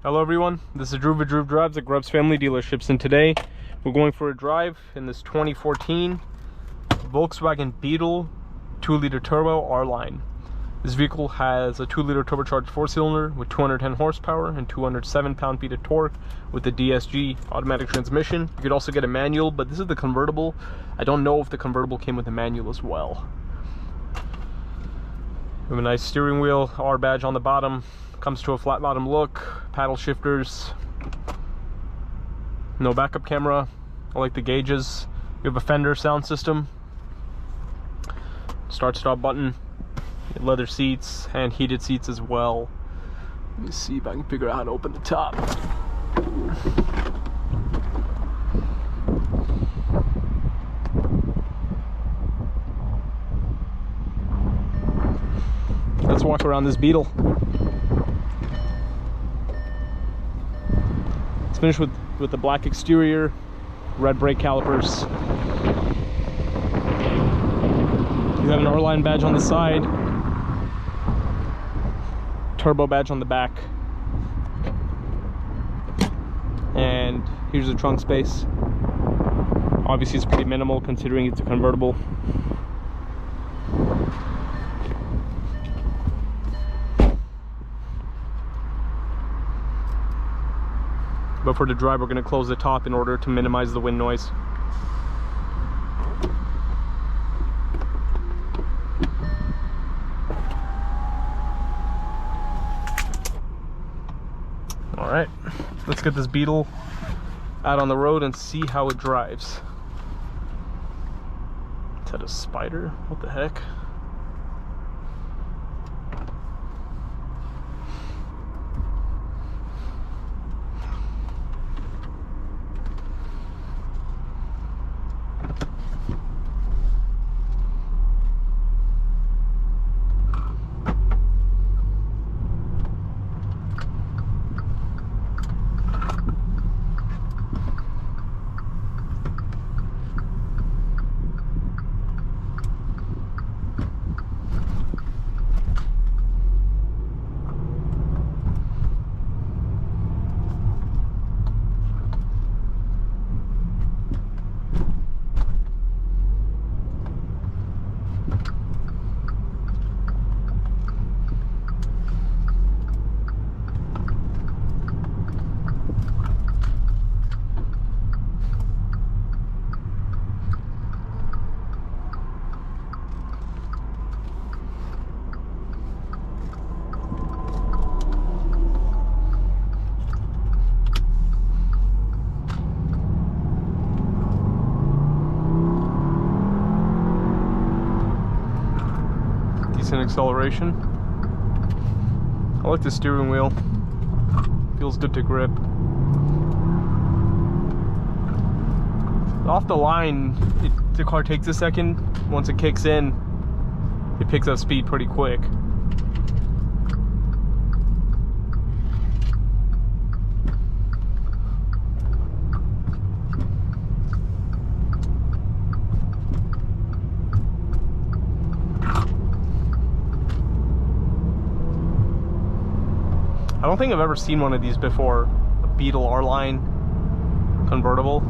Hello everyone, this is Drew with Drew Drives at Grubbs Family Dealerships, and today we're going for a drive in this 2014 Volkswagen Beetle 2-liter turbo R-Line. This vehicle has a 2-liter turbocharged 4-cylinder with 210 horsepower and 207 pound-feet of torque with the DSG automatic transmission. You could also get a manual, but this is the convertible. I don't know if the convertible came with a manual as well. We have a nice steering wheel, R badge on the bottom. Comes to a flat bottom look, paddle shifters, no backup camera. I like the gauges. You have a Fender sound system, start stop button, leather seats and heated seats as well. Let me see if I can figure out how to open the top. Let's walk around this Beetle. Finished with the black exterior, red brake calipers. You have an R-Line badge on the side, turbo badge on the back, and here's the trunk space. Obviously it's pretty minimal considering it's a convertible. But for the drive, we're going to close the top in order to minimize the wind noise. All right, let's get this Beetle out on the road and see how it drives. Is that a spider? What the heck? Acceleration. I like the steering wheel. Feels good to grip. Off the line, the car takes a second. Once it kicks in, it picks up speed pretty quick. I don't think I've ever seen one of these before. A Beetle R-Line convertible.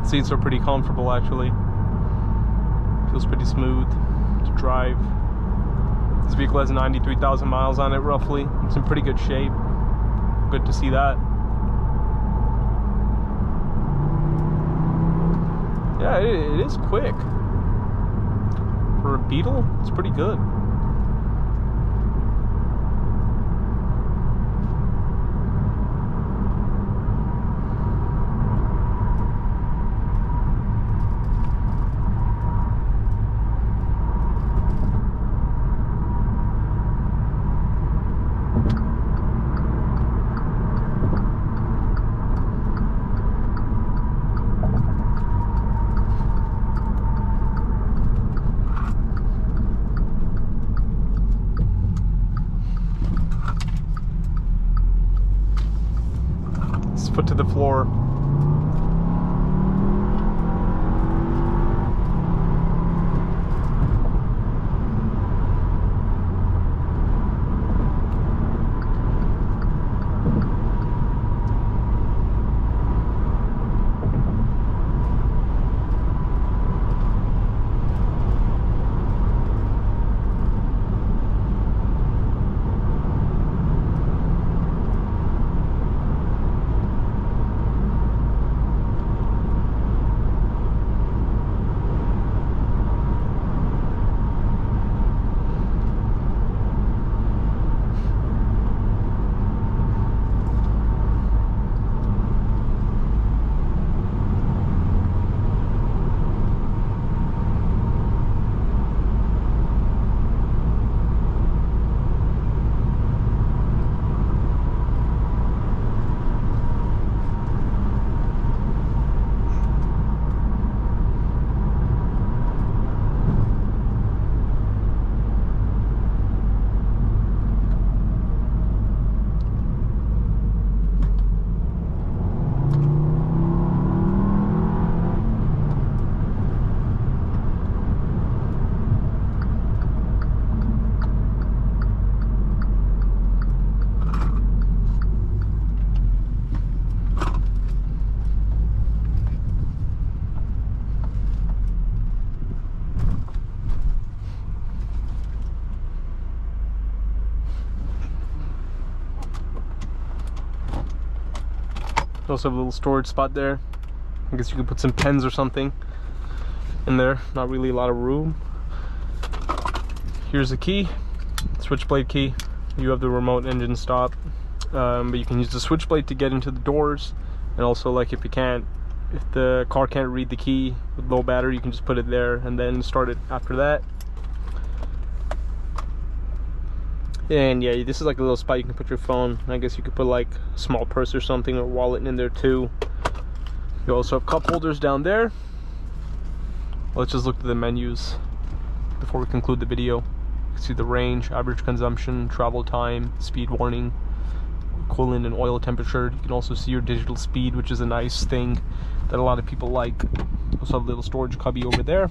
Seats are pretty comfortable actually. Feels pretty smooth to drive. This vehicle has 93,000 miles on it roughly. It's in pretty good shape. Good to see that. Yeah, it is quick. For a Beetle, it's pretty good. foot to the floor. Also have a little storage spot there. I guess you could put some pens or something in there. Not really a lot of room. Here's the key, switchblade key. You have the remote engine stop, but you can use the switchblade to get into the doors. And also, like, if the car can't read the key with low battery, you can just put it there and then start it after that. And yeah, this is like a little spot you can put your phone. I guess you could put like a small purse or something, or wallet in there too. You also have cup holders down there. Let's just look at the menus before we conclude the video. You can see the range, average consumption, travel time, speed warning, equivalent in oil temperature. You can also see your digital speed, which is a nice thing that a lot of people like. Also have a little storage cubby over there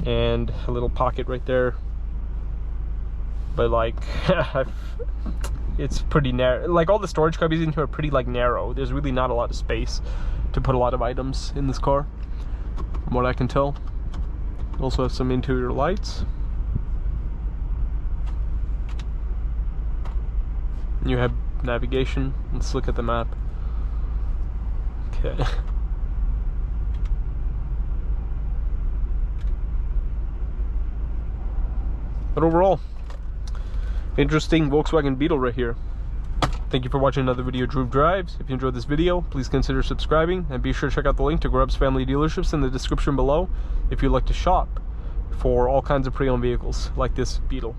and a little pocket right there. But like it's pretty narrow. Like, all the storage cubbies in here are pretty like narrow. There's really not a lot of space to put a lot of items in this car, from what I can tell. Also have some interior lights. You have navigation. Let's look at the map. Okay. But overall, interesting Volkswagen Beetle right here. Thank you for watching another video of Droop Drives. If you enjoyed this video, please consider subscribing, and be sure to check out the link to Grubbs Family Dealerships in the description below if you'd like to shop for all kinds of pre-owned vehicles like this Beetle.